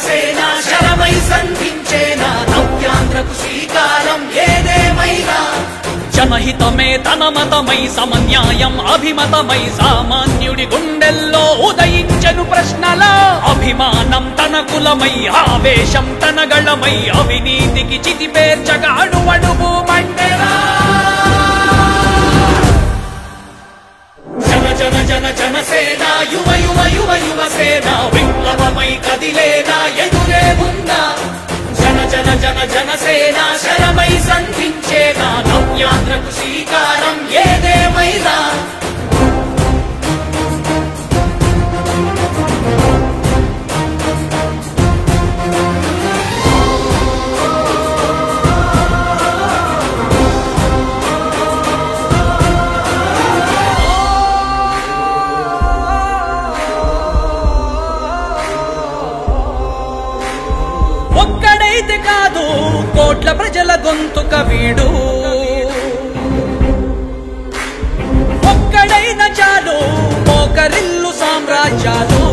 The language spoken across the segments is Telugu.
జనసేన శరమై సంధించేనా నవ్యాంధ్రకు శ్రీకారం ఏదేమైనా జనహితమే తన మతమై సమన్యాయం అభిమతమై సామాన్యుడి గుండెల్లో ఉదయించెను ప్రశ్నల అభిమానం తన కులమై ఆవేశం తన గళమై అవినీతికి చితిపేర్చగా అణువణువు మండెరా జన జన జన జనసేన యువ యువ యువ యువసేన విప్లవమై కదిలేనా ఎదురే ఉందా జన జన జన జనసేన శరమై సంధించేనా నవ్యాంధ్రకు శ్రీకారం ఏదేమైనా ఒక్కడైతే కాదు కోట్ల ప్రజల గొంతుక వీడు ఒక్కడైన చాలు మోకరిల్లు సామ్రాజ్యాలు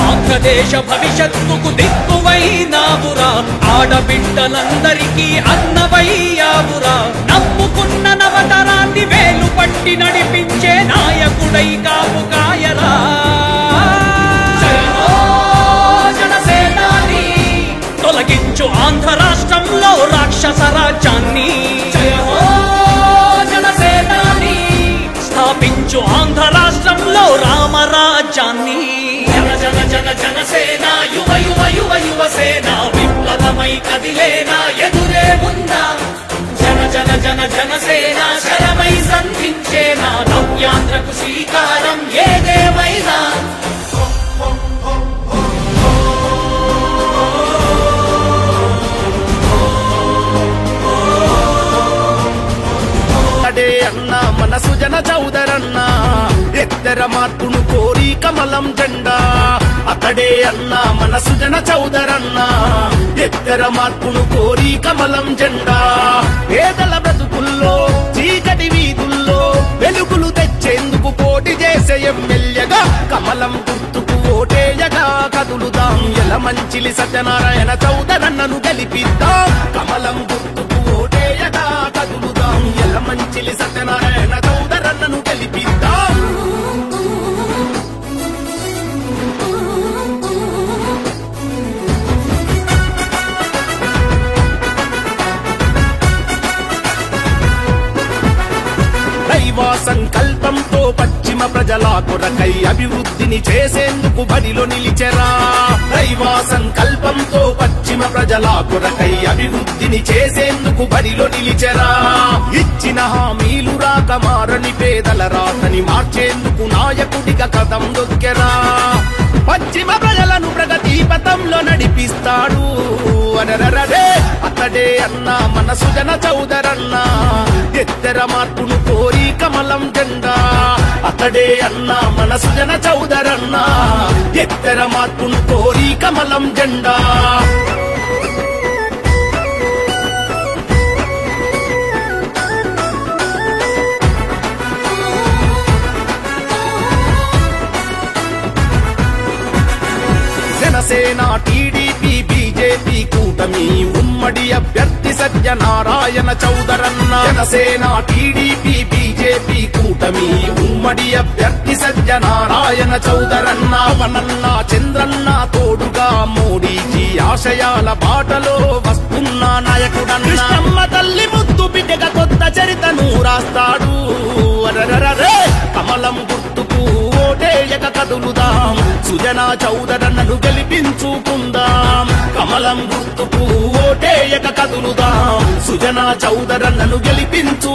ఆంధ్రదేశ భవిష్యత్తుకు దిక్కువైనావురా ఆడబిడ్డలందరికీ అన్నవయ్యావురా నమ్ముకున్న నవతరాన్ని వేలు పట్టి నడిపించే నాయకుడై కాపు కాయరా తొలగించు ఆంధ్ర రాష్ట్రంలో రాక్షస రాజ్యాన్ని జనసేనాని స్థాపించు ఆంధ్ర రాష్ట్రంలో రామరాజ్యాన్ని జన జన జన జనసేన యువ యువ యువ యువసేన విప్లవమై కదిలేనా ఎదురే ఉందా జన జన జన జనసేన శరమై సంధించేనా నవ్యాంధ్రకు శ్రీకారం ఏదేమైనా అన్నా మన సుజన చౌదరన్న ఎత్తర మార్పును కోరి కమలం జెండా అతడే అన్నా మన సుజన చౌదరన్న ఎత్తర మార్పును కోరి కమలం జెండా పేదల బ్రతుకుల్లో చీకటి వీధుల్లో వెలుగులు తెచ్చేందుకు పోటీ చేసే ఎమ్మెల్యేగా కమలం గుర్తుకు ఓటేయగా కదులుదాం యలమంచిలి సత్యనారాయణ చౌదరన్నను గెలిపిద్దాం కమలం గుర్తుకు ఓటేయగా కదులుదాం యలమంచిలి సత్యనారాయణ చౌదరన్నను గెలిపిద్దాం దైవ సంకల్పంతో పశ్చిమ ప్రజల కొరకై అభివృద్ధిని చేసేందుకు బడిలో నిలిచెరా దైవ సంకల్పంతో పశ్చిమ ప్రజల కొరకై అభివృద్ధిని చేసేందుకు బడిలో నిలిచెరా ఇచ్చిన హామీలు రాక మారని పేదల రాతని మార్చేందుకు నాయకుడిగా కదం దొక్కెరా పశ్చిమ ప్రజలను ప్రగతి పథంలో నడిపిస్తాడు అనరరే అతడే అన్నా మన సుజన చౌదరన్న ఎత్తర మార్పును కోరి కమలం జెండా అతడే అన్నా మన సుజన చౌదరన్న ఎత్తర మార్పును కోరి కమలం జెండా జనసేన టీడీపీ బీజేపీ కూటమి ఉమ్మడి అభ్యర్థి సత్యనారాయణ చౌదరన్న జనసేన టీడీపీ బీజేపీ కూటమి ఉమ్మడి అభ్యర్థి సత్యనారాయణ చౌదరన్న వనన్న చంద్రన్న తోడుగా మోడీజీ ఆశయాల బాటలో వస్తున్న నాయకుడన్న తల్లి ముద్దు బిడ్డగా కొత్త చరితను రాస్తాడు అరరరే కమలం గుర్తుకు ఓటేయక కదులుదాం సుజన చౌదరన్నను గెలిపించుకుందాం కమలం గుర్తుకు ఓటేయక కదులుదాం సుజన చౌదరన్నను గెలిపించు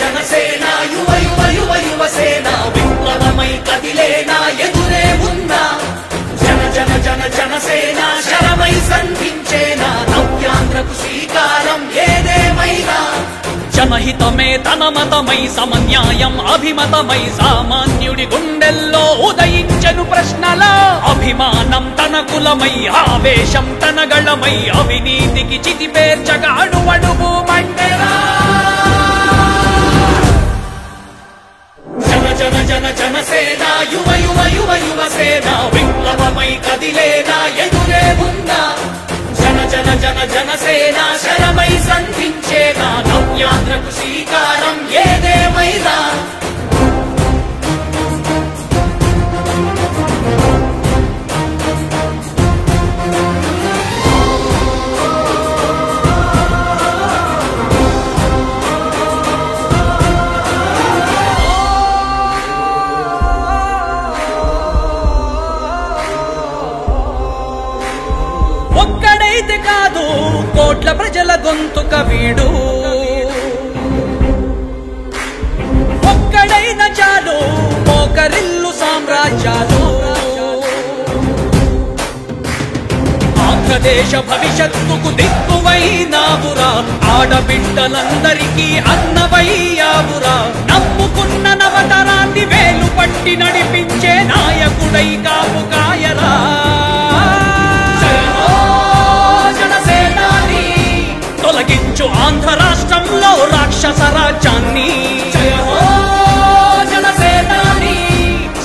జనసేన యువ యువ యువ యువసేన విప్లవమై కదిలేనా ఎదురే జనహితమే తన మతమై సమన్యాయం అభిమతమై సామాన్యుడి గుండెల్లో ఉదయించెను ప్రశ్నల అభిమానం తన కులమై ఆవేశం తన గళమై అవినీతికి చితిపేర్చగా అడువడుగు మండెరా జన జన జన జనసేన యువ యువ యువ యువసేన విప్లవమై కదిలేనా ఎదురే ఉందా జన జన జన జనసేన శరమై సంధించేనా నవ్యాంధ్రకు శ్రీకారం ఏదేమైనా ఒక్కడైతే కాదు కోట్ల ప్రజల గొంతుక వీడు ఒక్కడైన చాలు మోకరిల్లు సామ్రాజ్యాలు ఆంధ్రదేశ భవిష్యత్తుకు దిక్కువైనావురా ఆడబిడ్డలందరికీ అన్నవయ్యావురా నమ్ముకున్న నవతరాన్ని వేలు పట్టి నడిపించే నాయకుడై కాపు కాయరా తొలగించు ఆంధ్ర రాష్ట్రంలో రాక్షస రాజ్యాన్ని జనసేనాని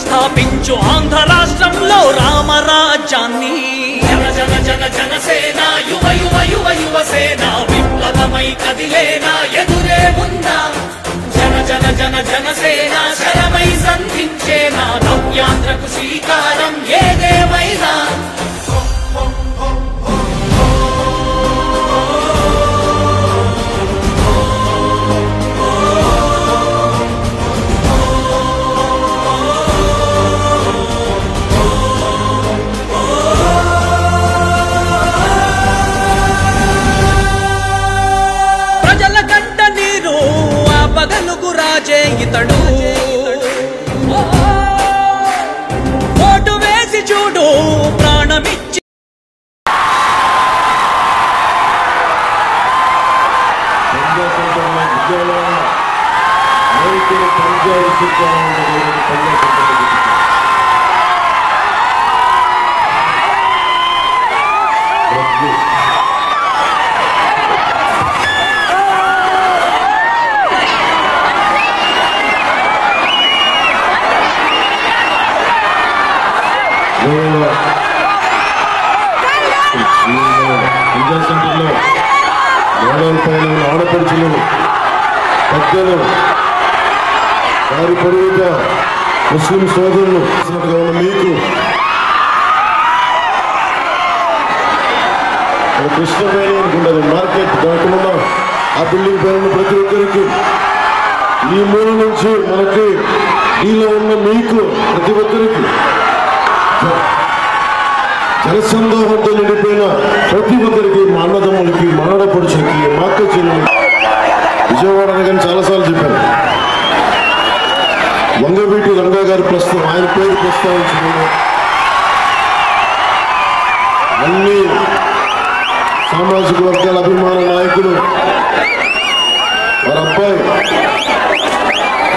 స్థాపించు ఆంధ్ర రాష్ట్రంలో రామరాజ్యాన్ని జన జన జన జనసేన యువ యువ యువ యువసేన విప్లవమై కదిలేనా ఎదురే ఉందా జన జన జన జనసేన శరమై సంధించేనా నవ్యాంధ్రకు శ్రీకారం ఏదేమైనా పగలుగు రాజే ఇతడు ఓటు వేసి చూడు ప్రాణమిచ్చి విద్యా సెంటర్లో మోడల్ పైన ఆడపడుచులు పెద్దలు వారి పొరుగుగా ముస్లిం సోదరులు ఉన్న మీకు కృష్ణపేట అనుకుంటారు మార్కెట్ కాకుండా ఆ బిల్డింగ్ పైన ప్రతి ఒక్కరికి ఈ మూల నుంచి మనకి దీనిలో ఉన్న మీకు ప్రతి ఒక్కరికి జనసందోహంతో నిండిపోయిన ప్రతి ఒక్కరికి మా అన్నదమ్ములకి మా ఆడపడుచులకి మా అక్క చెల్లెలు విజయవాడ అనగానే చాలాసార్లు చెప్పాను. వంగవీటి రంగా గారి ప్రస్తుతం ఆయన పేరు ప్రస్తావించిన అన్ని సామాజిక వర్గాల అభిమాన నాయకులు వారి అబ్బాయి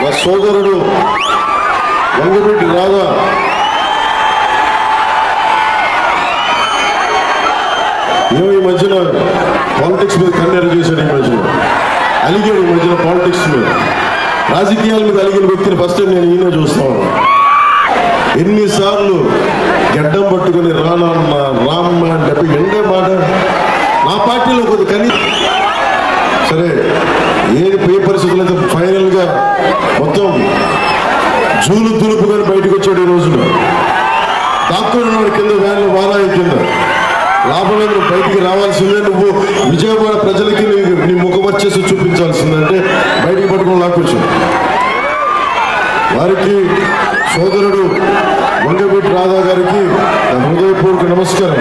వారి సోదరుడు వంగవీటి రాధా ఈ మధ్యన పాలిటిక్స్ మీద కన్నెర చేశాడు. ఈ మధ్యన అలిగాడు. ఈ మధ్యన పాలిటిక్స్ మీద రాజకీయాల మీద అలిగిన వ్యక్తిని ఫస్ట్ టైం నేను ఈయన చూస్తాను. ఎన్నిసార్లు గడ్డం పట్టుకుని రానమ్మ రామ్మ అంటే ఎండే మాట నా పార్టీలో కొద్ది కనీ సరే ఏది ఏ పరిస్థితులు అయితే ఫైనల్గా మొత్తం జూలు దులుపుకొని బయటకు వచ్చాడు. ఈ రోజున డాక్టర్ ఉన్నాడు కింద వ్యాన్లో వారాయి కింద లాభంలో బయటికి రావాల్సిందే. నువ్వు విజయవాడ ప్రజలకి నీ ముఖమర్చేసి చూపించాల్సిందంటే బయటికి పట్టుకుని లాక్కొచ్చు. వారికి సోదరుడు వంగవీటి రాధా గారికి హృదయపూర్వక నమస్కారం.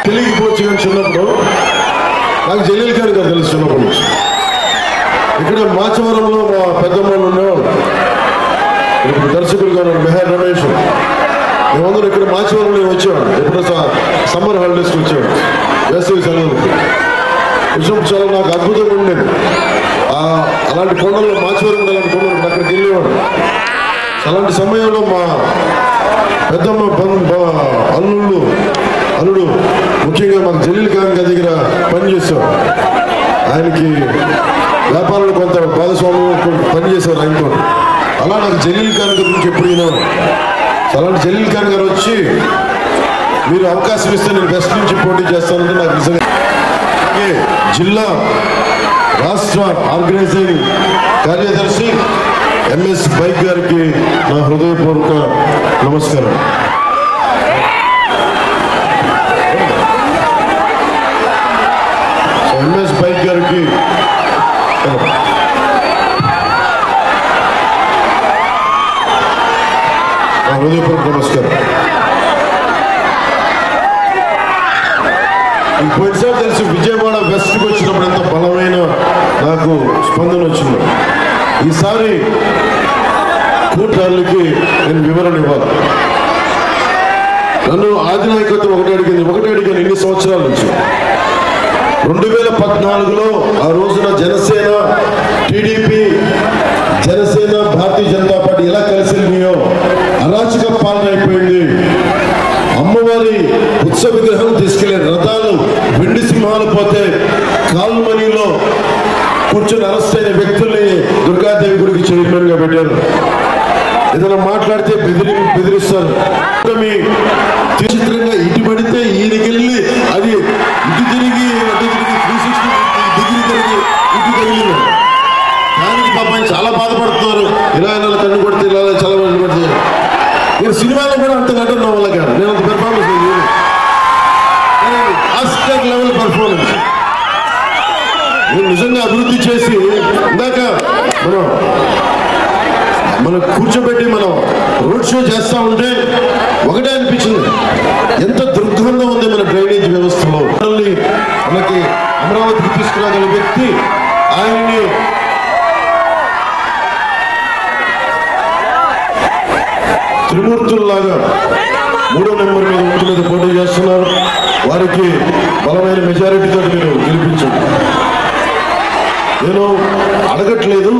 తెలియకపోవచ్చు కానీ చిన్నప్పుడు నాకు జలీల్ గారు తెలుసు చిన్నప్పటి నుంచి. ఇక్కడ మాచవరంలో మా పెద్దమ్మలు ఉండేవాళ్ళు. ఇప్పుడు దర్శకులుగా మెహర్ రమేష్ మేమందరూ ఇక్కడ మాచవరంలో వచ్చేవాడు. ఎప్పుడు సమ్మర్ హాలిడేస్కి వచ్చేవాడు. వేసవి సెలవులకి వచ్చినప్పుడు చాలా నాకు అద్భుతంగా ఉండేది. అలాంటి కొండల్లో మాచివరం అలాంటి కొండలు అక్కడికి వెళ్ళేవాడు. అలాంటి సమయంలో మా పెద్దమ్మ అల్లుడు ముఖ్యంగా మాకు జలీల్ ఖాన్ గారి దగ్గర పనిచేసేవాడు. ఆయనకి వ్యాపారంలో కొంత భాగస్వామ్యం పనిచేసేవారు ఆయనతో. అలా నాకు జలీల్ ఖాన్ గురించి ఎప్పుడు వినేవాడు. అలాంటి జలీల్ ఖాన్ గారు వచ్చి మీరు అవకాశం ఇస్తే నేను బెస్ట్ నుంచి పోటీ చేస్తానంటే నాకు నిజంగా జిల్లా రాష్ట్ర ఆర్గనైజింగ్ కార్యదర్శి ఎంఎస్ బైక్ గారికి నా హృదయపూర్వక నమస్కారం. ఎంఎస్ బైక్ గారికి నా హృదయపూర్వక నమస్కారం. పోయినసారి తెలిసి విజయవాడ వెస్ట్కి వచ్చినప్పుడు ఎంత బలమైన నాకు స్పందన వచ్చింది. ఈసారి కూటార్లకి నేను వివరణ ఇవ్వాలి. నన్ను అధినాయకత్వం ఒకటి అడిగాను ఎన్ని సంవత్సరాల నుంచి. 2014లో ఆ రోజున జనసేన, టీడీపీ, జనసేన, భారతీయ జనతా పార్టీ ఎలా కలిసి ఉన్నాయో అరాచక పాలన అయిపోయింది. అమ్మవారి ఉత్సవ విగ్రహం తీసుకెళ్లే రథాలు వెండి సింహాలు పోతే కాల్మనీలో కూర్చొని అరెస్ట్ అయిన వ్యక్తుల్ని దుర్గాదేవి గుడికి చైర్మన్ గా పెట్టారు. ఏదైనా మాట్లాడితే బెదిరిస్తారు. చిత్రంగా ఇటు పడితే ఈయనకెళ్ళి అది ఇటు తిరిగి అటు తిరిగి 360 డిగ్రీ తిరిగి ఇటు తగిలింది. దానికి పాపం చాలా బాధపడుతున్నారు. ఇలా కన్ను కొడితే ఇలా చాలా మంది పడితే. నేను సినిమాలో కూడా అంత నటన నా వల్ల కాదు. నేను అంత పెర్ఫార్మెన్స్ ఆస్కర్ లెవెల్ పెర్ఫార్మెన్స్ నేను నిజంగా అభివృద్ధి చేసి ఇందాక మనం కూర్చోబెట్టి మనం రోడ్ షో చేస్తా ఉంటే ఒకటే అనిపించింది, ఎంత దుర్గంధం ఉంది మన డ్రైనేజ్ వ్యవస్థలో. మనకి అమరావతికి తీసుకురాగల వ్యక్తి ఆయన్ని త్రిమూర్తుల్లాగా 3వ నెంబర్ మీద పోటీ చేస్తున్నారు. వారికి బలమైన మెజారిటీతో మీరు గెలిపించండి. నేను అడగట్లేదు,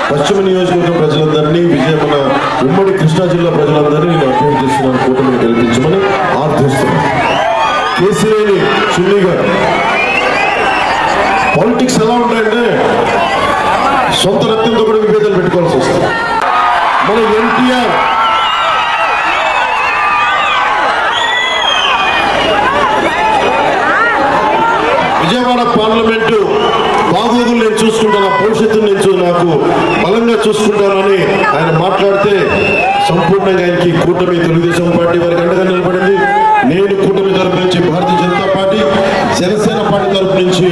పశ్చిమ నియోజకవర్గం ప్రజలందరినీ, మన ఉమ్మడి కృష్ణా జిల్లా ప్రజలందరినీ నేను అప్పీల్ చేస్తున్నాను, కూటమిని గెలిపించమని ఆర్థిస్తున్నాను. కేసీఆర్ చిన్ని గారు పాలిటిక్స్ ఎలా ఉంటాయంటే సొంత రక్తంతో కూడా విభేదాలు పెట్టుకోవాల్సి వస్తుంది. మన ఎన్టీఆర్ విజయవాడ పార్లమెంటు బాగోగులు నేను చూసుకుంటాను, భవిష్యత్తు నాకు బలంగా చూసుకుంటానని ఆయన మాట్లాడితే సంపూర్ణంగా ఆయనకి కూటమి తెలుగుదేశం పార్టీ వారికి అండగా నిలబడింది. నేను కూటమి తరపు నుంచి భారతీయ జనతా పార్టీ, జనసేన పార్టీ తరపు నుంచి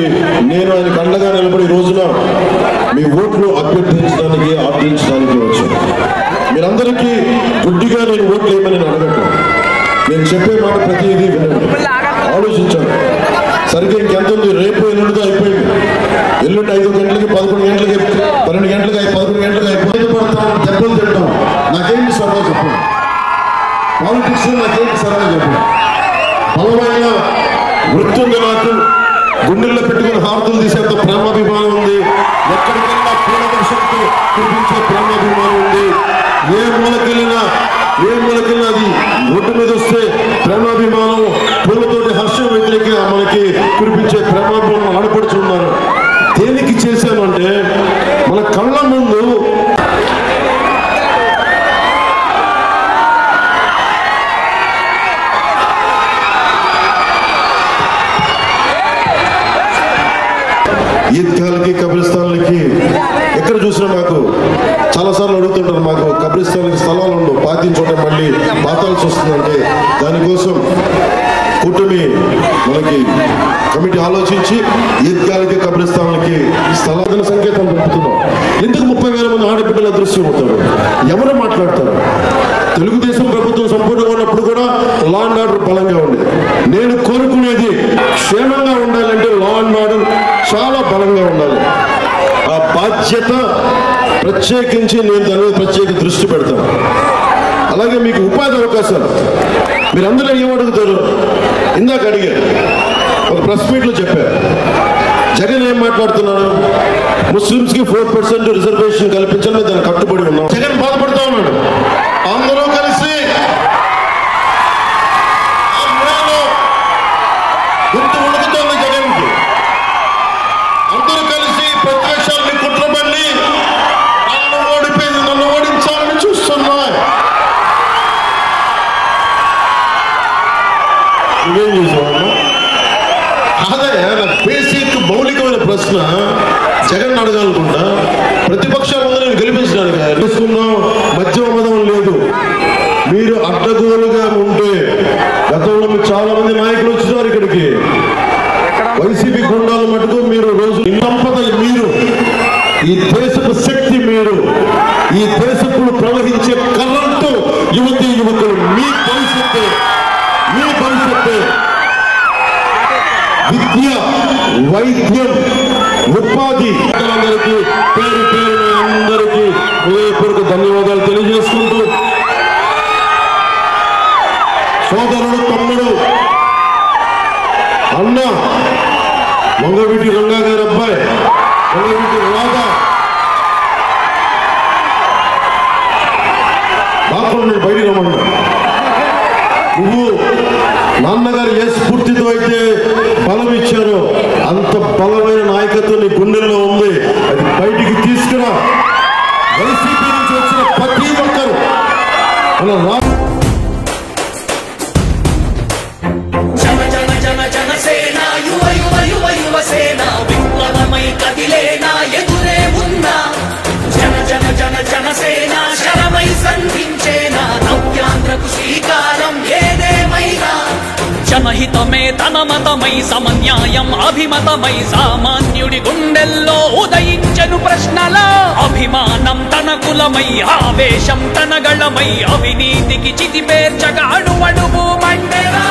నేను ఆయనకు అండగా నిలబడి రోజున మీ ఓట్లు అభ్యర్థించడానికి ఆర్థించడానికి వచ్చాను. మీరందరికీ గుడ్డిగా నేను ఓట్లు వేయమని నేను అడగట్లేదు. నేను చెప్పే మాట ప్రతిదీ వినండి, ఆలోచించాను. సరిగ్గా ఇంకెంత ఉంది, రేపు ఎల్లుండితో అయిపోయింది. ఎల్లుండి 5 గంటలకి 11 గంటలకి 12 గంటలకి 11 గంటలకి అయిపోయింది. పడతాం, దెబ్బలు తింటాం. నాకేంటి సరదా చెప్పండి, పాలిటిక్స్ నాకేంటి సరదా చెప్పండి. బలమైన వృత్తి ఉంది నాకు, గుండెల్లో పెట్టుకుని హారతులు తీసేంత ప్రేమాభిమానం ఉంది. ఎక్కడికైనా పూలవర్షంతో కురిపించే ప్రేమాభిమానం ఉంది. ఏ మూలకెళ్ళినా అది ఒడ్డు మీద వస్తే ప్రేమాభిమానం, పూలతోటి హర్షం వ్యతిరేకంగా మనకి కురిపించే ప్రేమాభిమానం ఆడపడుచున్నారు. దేనికి చేశామంటే మన కళ్ళ ముందు ఈద్గాలకి, కబ్రిస్తాన్లకి ఎక్కడ చూసినా నాకు చాలాసార్లు అడుగుతుంటారు, మాకు కబ్రిస్తాన్లకి స్థలాలు ఉండవు, పాతించోట మళ్ళీ పాతాల్సి వస్తుందంటే దానికోసం కూటమి మనకి కమిటీ ఆలోచించి ఈద్గాలకి, కబ్రిస్తాన్లకి స్థలాల సంకేతం పంపుతున్నాం. ఎందుకు 30,000 మంది ఆడబిడ్డలు అదృశ్యం అవుతారు? ఎవరు మాట్లాడతారు? తెలుగుదేశం ప్రభుత్వం సంపూర్ణంగా ఉన్నప్పుడు కూడా లా అండ్ ఆర్డర్ బలంగా ఉండేది. నేను కోరుకునేది క్షేమంగా ఉండాలంటే లా అండ్ ఆర్డర్ చాలా బలంగా ఉండాలి. ఆ బాధ్యత ప్రత్యేకించి నేను దాని మీద ప్రత్యేక దృష్టి పెడతాను. అలాగే మీకు ఉపాధి అవకాశాలు మీరందరూ ఏమడుగుతారు? ఇందాక అడిగారు, ఒక ప్రెస్ మీట్లో చెప్పారు, జగన్ ఏం మాట్లాడుతున్నాడు? ముస్లింస్ కి 4% రిజర్వేషన్ కల్పించాలని దాన్ని కట్టుబడి ఉన్నాం. జగన్ బాధపడుతూ ఉన్నాడు. అందరూ కలిసి గుర్తు ఉడుకుతోంది జగన్ కి. అందరూ కలిసి ప్రతిపక్షాలని కుట్రబడి నన్ను ఓడించాలని చూస్తున్నాయి. నువ్వేం చూసావమ్మా? కాదయ్యా, నాకు బేసిక్ మౌలికమైన ప్రశ్న జగన్ అడగాలనుకుంటా. ప్రతిపక్షాలందరూ నేను గెలిపించడానికి తెలుసుకున్నాం. మధ్య మతం లేదు. మీరు అడ్డగోలుగా ఉంటే గతంలో చాలా మంది నాయకులు వచ్చినారు ఇక్కడికి. వైసీపీ గుండాల మటుకు మీరు రోజు సంపద మీరు, ఈ దేశపు శక్తి మీరు, ఈ దేశపు ప్రవహించే కరెంటు యువతీ యువకులు మీ భవిష్యత్తు. విద్య, వైద్యం, ఉపాధి అందరికీ పేరు పేరు అందరికీ హృదయపూర్వక ధన్యవాదాలు తెలియజేసుకుంటూ, సోదరుడు, తమ్ముడు, అన్న వంగవీటి రంగా గారి అబ్బాయి వంగవీటి రాధా బాగుండు బయటికి రమ్మన్నా. నువ్వు నాన్నగారు ఏ స్ఫూర్తితో అయితే బలం ఇచ్చారో అంత బలమైన నాయకత్వం నీ గుండెల్లో ఉంది. అది బయటికి తీసుకురా. వైసీపీ నుంచి వచ్చిన ప్రతి ఒక్కరు మన జనసేన యువ యువ యువ యువసేన విప్లవమై కదిలేనా ఎదురే ఉన్నా. జనసేన శరమై సంధించేనా నవ్యాంధ్రకు శ్రీకారం ఏదేమైనా. జనహితమే తన మతమై సమన్యాయం అభిమతమై సామాన్యుడి గుండెల్లో ఉదయించను ప్రశ్నల అభిమానం తన కులమై ఆవేశం తన గళమై అవినీతికి చితిపేర్చగా అణువణువు మండెరా.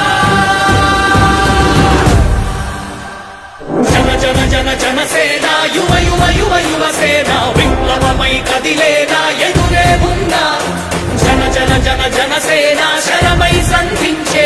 జనసేన యువ యువ యువ యువసేన విప్లవమై కదిలేనా ఎదురే ఉన్నా. జనసేన శరమై సంధించే